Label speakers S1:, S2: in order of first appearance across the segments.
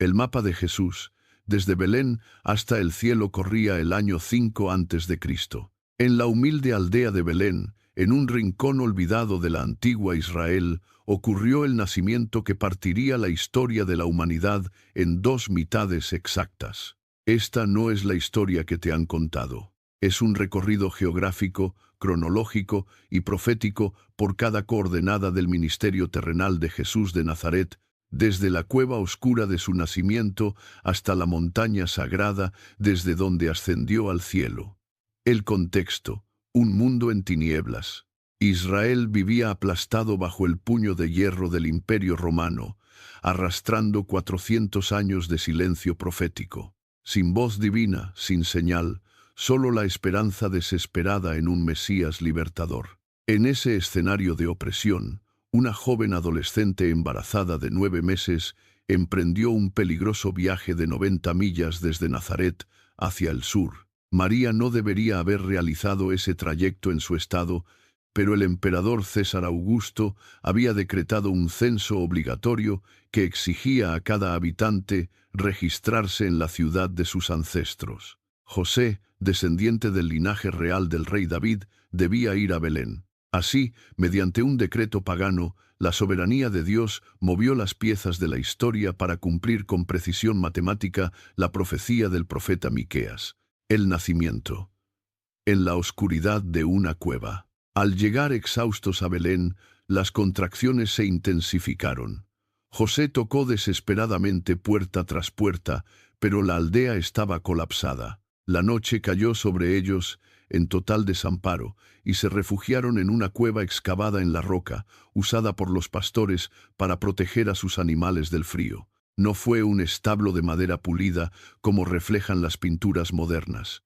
S1: El mapa de Jesús, desde Belén hasta el cielo corría el año 5 a.C. En la humilde aldea de Belén, en un rincón olvidado de la antigua Israel, ocurrió el nacimiento que partiría la historia de la humanidad en dos mitades exactas. Esta no es la historia que te han contado. Es un recorrido geográfico, cronológico y profético por cada coordenada del ministerio terrenal de Jesús de Nazaret, desde la cueva oscura de su nacimiento hasta la montaña sagrada desde donde ascendió al cielo. El contexto: un mundo en tinieblas. Israel vivía aplastado bajo el puño de hierro del Imperio Romano, arrastrando 400 años de silencio profético. Sin voz divina, sin señal, solo la esperanza desesperada en un Mesías libertador. En ese escenario de opresión, una joven adolescente embarazada de 9 meses emprendió un peligroso viaje de 90 millas desde Nazaret hacia el sur. María no debería haber realizado ese trayecto en su estado, pero el emperador César Augusto había decretado un censo obligatorio que exigía a cada habitante registrarse en la ciudad de sus ancestros. José, descendiente del linaje real del rey David, debía ir a Belén. Así, mediante un decreto pagano, la soberanía de Dios movió las piezas de la historia para cumplir con precisión matemática la profecía del profeta Miqueas. El nacimiento. En la oscuridad de una cueva. Al llegar exhaustos a Belén, las contracciones se intensificaron. José tocó desesperadamente puerta tras puerta, pero la aldea estaba colapsada. La noche cayó sobre ellos en total desamparo, y se refugiaron en una cueva excavada en la roca, usada por los pastores para proteger a sus animales del frío. No fue un establo de madera pulida como reflejan las pinturas modernas.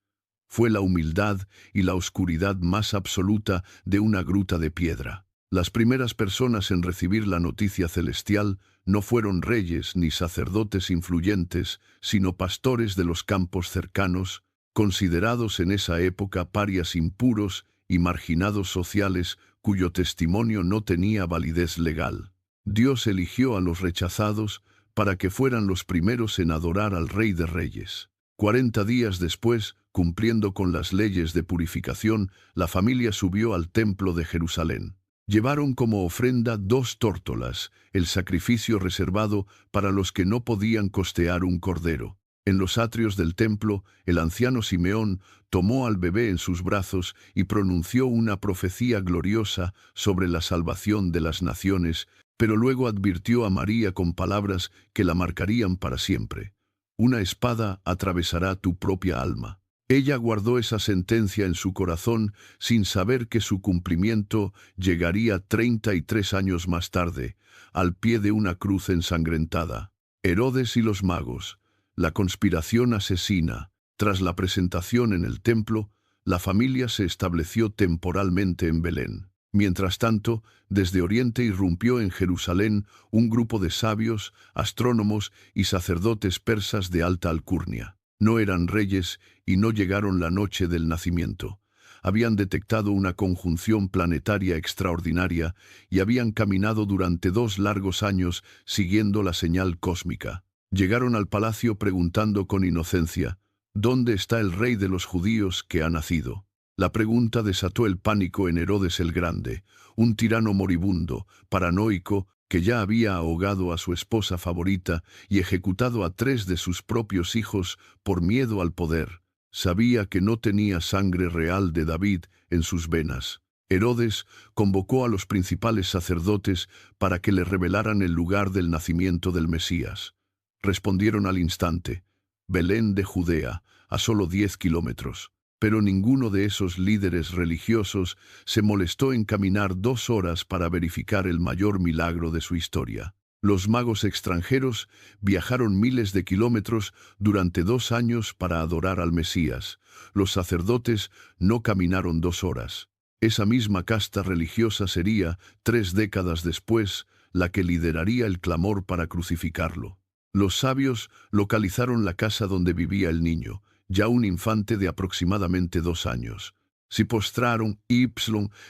S1: Fue la humildad y la oscuridad más absoluta de una gruta de piedra. Las primeras personas en recibir la noticia celestial no fueron reyes ni sacerdotes influyentes, sino pastores de los campos cercanos, considerados en esa época parias impuros y marginados sociales cuyo testimonio no tenía validez legal. Dios eligió a los rechazados para que fueran los primeros en adorar al Rey de Reyes. 40 días después, cumpliendo con las leyes de purificación, la familia subió al templo de Jerusalén. Llevaron como ofrenda 2 tórtolas, el sacrificio reservado para los que no podían costear un cordero. En los atrios del templo, el anciano Simeón tomó al bebé en sus brazos y pronunció una profecía gloriosa sobre la salvación de las naciones, pero luego advirtió a María con palabras que la marcarían para siempre. Una espada atravesará tu propia alma. Ella guardó esa sentencia en su corazón sin saber que su cumplimiento llegaría 33 años más tarde, al pie de una cruz ensangrentada. Herodes y los magos. La conspiración asesina. Tras la presentación en el templo, la familia se estableció temporalmente en Belén. Mientras tanto, desde Oriente irrumpió en Jerusalén un grupo de sabios, astrónomos y sacerdotes persas de alta alcurnia. No eran reyes y no llegaron la noche del nacimiento. Habían detectado una conjunción planetaria extraordinaria y habían caminado durante 2 largos años siguiendo la señal cósmica. Llegaron al palacio preguntando con inocencia: ¿dónde está el rey de los judíos que ha nacido? La pregunta desató el pánico en Herodes el Grande, un tirano moribundo, paranoico, que ya había ahogado a su esposa favorita y ejecutado a 3 de sus propios hijos por miedo al poder. Sabía que no tenía sangre real de David en sus venas. Herodes convocó a los principales sacerdotes para que le revelaran el lugar del nacimiento del Mesías. Respondieron al instante: Belén de Judea, a solo 10 kilómetros. Pero ninguno de esos líderes religiosos se molestó en caminar 2 horas para verificar el mayor milagro de su historia. Los magos extranjeros viajaron miles de kilómetros durante 2 años para adorar al Mesías. Los sacerdotes no caminaron 2 horas. Esa misma casta religiosa sería, 3 décadas después, la que lideraría el clamor para crucificarlo. Los sabios localizaron la casa donde vivía el niño, ya un infante de aproximadamente 2 años. Se postraram y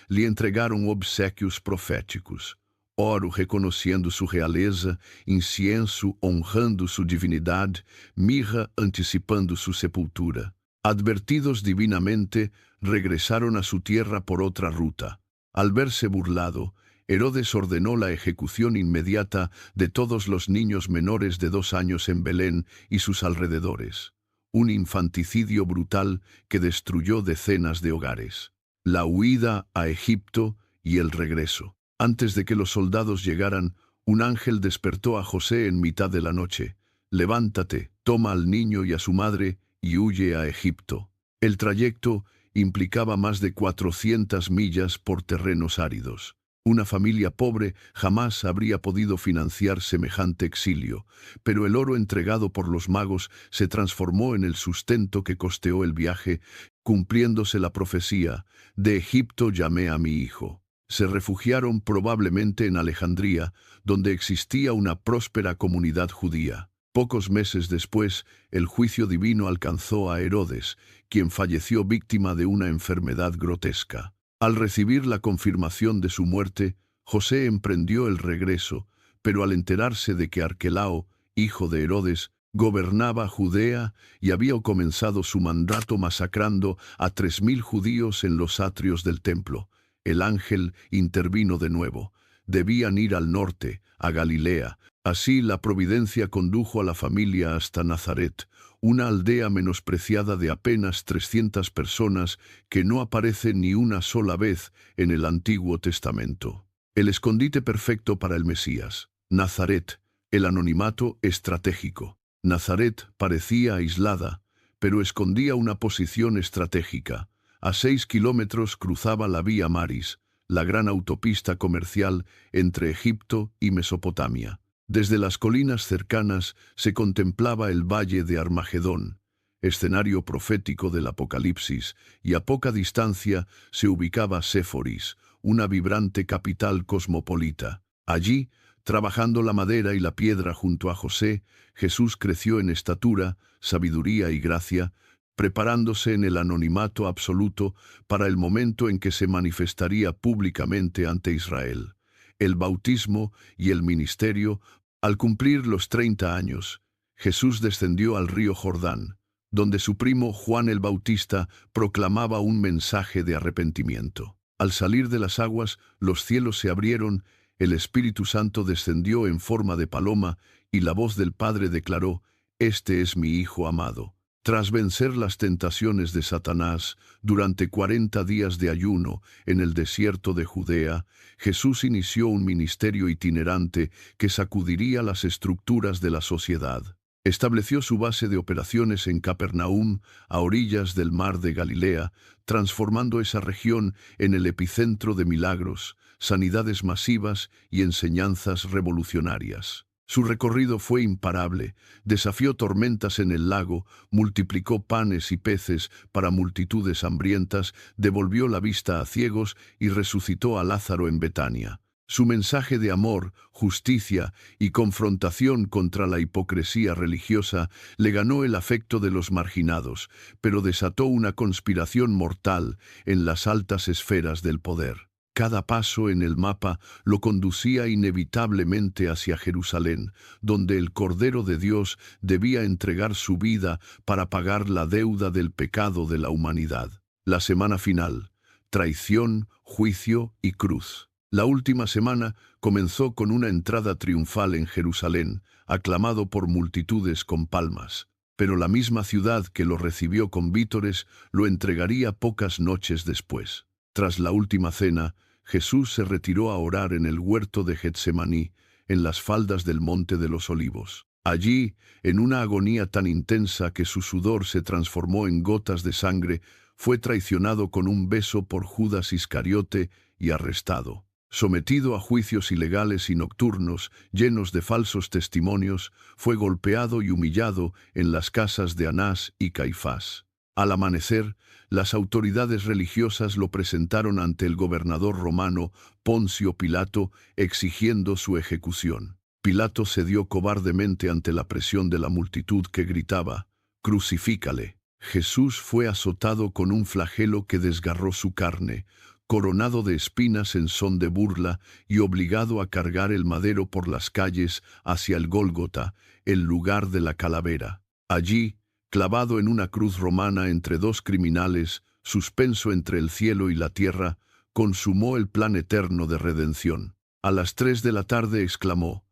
S1: le entregaron obsequios proféticos: oro reconhecendo sua realeza, incienso honrando sua divindade, mirra anticipando sua sepultura. Advertidos divinamente, regresaron a su tierra por otra ruta. Al verse burlado, Herodes ordenó la ejecución inmediata de todos los niños menores de 2 años en Belén y sus alrededores. Un infanticidio brutal que destruyó decenas de hogares. La huida a Egipto y el regreso. Antes de que los soldados llegaran, un ángel despertó a José en mitad de la noche. Levántate, toma al niño y a su madre y huye a Egipto. El trayecto implicaba más de 400 millas por terrenos áridos. Una familia pobre jamás habría podido financiar semejante exilio, pero el oro entregado por los magos se transformó en el sustento que costeó el viaje, cumpliéndose la profecía: de Egipto llamé a mi hijo. Se refugiaron probablemente en Alejandría, donde existía una próspera comunidad judía. Pocos meses después, el juicio divino alcanzó a Herodes, quien falleció víctima de una enfermedad grotesca. Al recibir la confirmación de su muerte, José emprendió el regreso, pero al enterarse de que Arquelao, hijo de Herodes, gobernaba Judea y había comenzado su mandato masacrando a 3000 judíos en los atrios del templo, el ángel intervino de nuevo. Debían ir al norte, a Galilea. Así la providencia condujo a la familia hasta Nazaret, una aldea menospreciada de apenas 300 personas que no aparece ni una sola vez en el Antiguo Testamento. El escondite perfecto para el Mesías. Nazaret, el anonimato estratégico. Nazaret parecía aislada, pero escondía una posición estratégica. A 6 kilómetros cruzaba la Vía Maris, la gran autopista comercial entre Egipto y Mesopotamia. Desde las colinas cercanas se contemplaba el valle de Armagedón, escenario profético del Apocalipsis, y a poca distancia se ubicaba Séforis, una vibrante capital cosmopolita. Allí, trabajando la madera y la piedra junto a José, Jesús creció en estatura, sabiduría y gracia, preparándose en el anonimato absoluto para el momento en que se manifestaría públicamente ante Israel. El bautismo y el ministerio. Al cumplir los 30 años, Jesús descendió al río Jordán, donde su primo Juan el Bautista proclamaba un mensaje de arrepentimiento. Al salir de las aguas, los cielos se abrieron, el Espíritu Santo descendió en forma de paloma, y la voz del Padre declaró: «Este es mi Hijo amado». Tras vencer las tentaciones de Satanás, durante 40 días de ayuno en el desierto de Judea, Jesús inició un ministerio itinerante que sacudiría las estructuras de la sociedad. Estableció su base de operaciones en Capernaum, a orillas del mar de Galilea, transformando esa región en el epicentro de milagros, sanidades masivas y enseñanzas revolucionarias. Su recorrido fue imparable, desafió tormentas en el lago, multiplicó panes y peces para multitudes hambrientas, devolvió la vista a ciegos y resucitó a Lázaro en Betania. Su mensaje de amor, justicia y confrontación contra la hipocresía religiosa le ganó el afecto de los marginados, pero desató una conspiración mortal en las altas esferas del poder. Cada paso en el mapa lo conducía inevitablemente hacia Jerusalén, donde el Cordero de Dios debía entregar su vida para pagar la deuda del pecado de la humanidad. La semana final: traición, juicio y cruz. La última semana comenzó con una entrada triunfal en Jerusalén, aclamado por multitudes con palmas. Pero la misma ciudad que lo recibió con vítores lo entregaría pocas noches después. Tras la última cena, Jesús se retiró a orar en el huerto de Getsemaní, en las faldas del Monte de los Olivos. Allí, en una agonía tan intensa que su sudor se transformó en gotas de sangre, fue traicionado con un beso por Judas Iscariote y arrestado. Sometido a juicios ilegales y nocturnos, llenos de falsos testimonios, fue golpeado y humillado en las casas de Anás y Caifás. Al amanecer, las autoridades religiosas lo presentaron ante el gobernador romano Poncio Pilato, exigiendo su ejecución. Pilato cedió cobardemente ante la presión de la multitud que gritaba: «¡Crucifícale!». Jesús fue azotado con un flagelo que desgarró su carne, coronado de espinas en son de burla y obligado a cargar el madero por las calles hacia el Gólgota, el lugar de la calavera. Allí, clavado en una cruz romana entre dos criminales, suspenso entre el cielo y la tierra, consumó el plan eterno de redención. A las 3 de la tarde exclamó: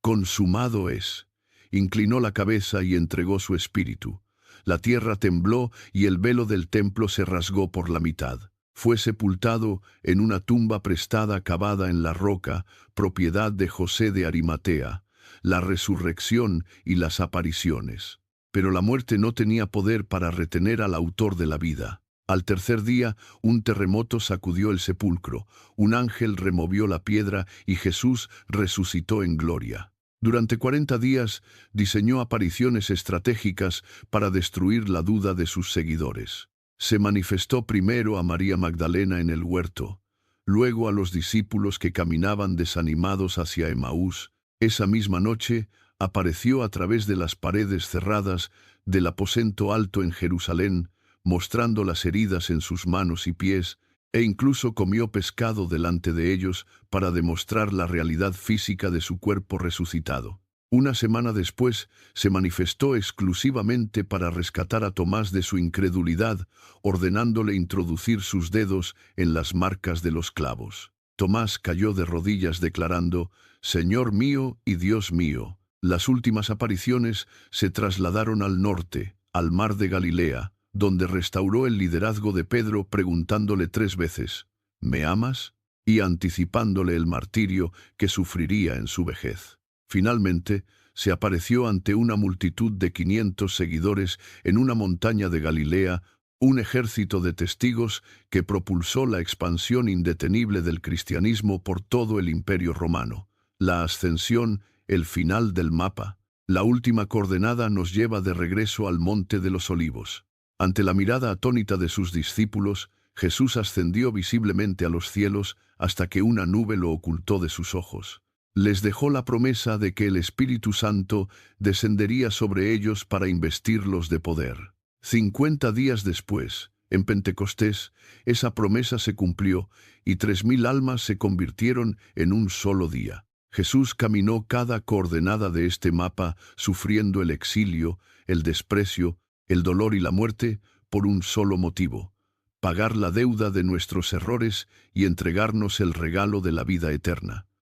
S1: «Consumado es». Inclinó la cabeza y entregó su espíritu. La tierra tembló y el velo del templo se rasgó por la mitad. Fue sepultado en una tumba prestada cavada en la roca, propiedad de José de Arimatea, la resurrección y las apariciones. Pero la muerte no tenía poder para retener al autor de la vida. Al tercer día, un terremoto sacudió el sepulcro, un ángel removió la piedra y Jesús resucitó en gloria. Durante 40 días diseñó apariciones estratégicas para destruir la duda de sus seguidores. Se manifestó primero a María Magdalena en el huerto, luego a los discípulos que caminaban desanimados hacia Emaús. Esa misma noche apareció a través de las paredes cerradas del aposento alto en Jerusalén, mostrando las heridas en sus manos y pies, e incluso comió pescado delante de ellos para demostrar la realidad física de su cuerpo resucitado. Una semana después se manifestó exclusivamente para rescatar a Tomás de su incredulidad, ordenándole introducir sus dedos en las marcas de los clavos. Tomás cayó de rodillas declarando: «Señor mío y Dios mío». Las últimas apariciones se trasladaron al norte, al mar de Galilea, donde restauró el liderazgo de Pedro preguntándole 3 veces: «¿Me amas?», y anticipándole el martirio que sufriría en su vejez. Finalmente, se apareció ante una multitud de 500 seguidores en una montaña de Galilea, un ejército de testigos que propulsó la expansión indetenible del cristianismo por todo el Imperio Romano. La ascensión, el final del mapa. La última coordenada nos lleva de regreso al Monte de los Olivos. Ante la mirada atónita de sus discípulos, Jesús ascendió visiblemente a los cielos hasta que una nube lo ocultó de sus ojos. Les dejó la promesa de que el Espíritu Santo descendería sobre ellos para investirlos de poder. 50 días después, en Pentecostés, esa promesa se cumplió y 3.000 almas se convirtieron en un solo día. Jesús caminó cada coordenada de este mapa, sufriendo el exilio, el desprecio, el dolor y la muerte por un solo motivo: pagar la deuda de nuestros errores y entregarnos el regalo de la vida eterna.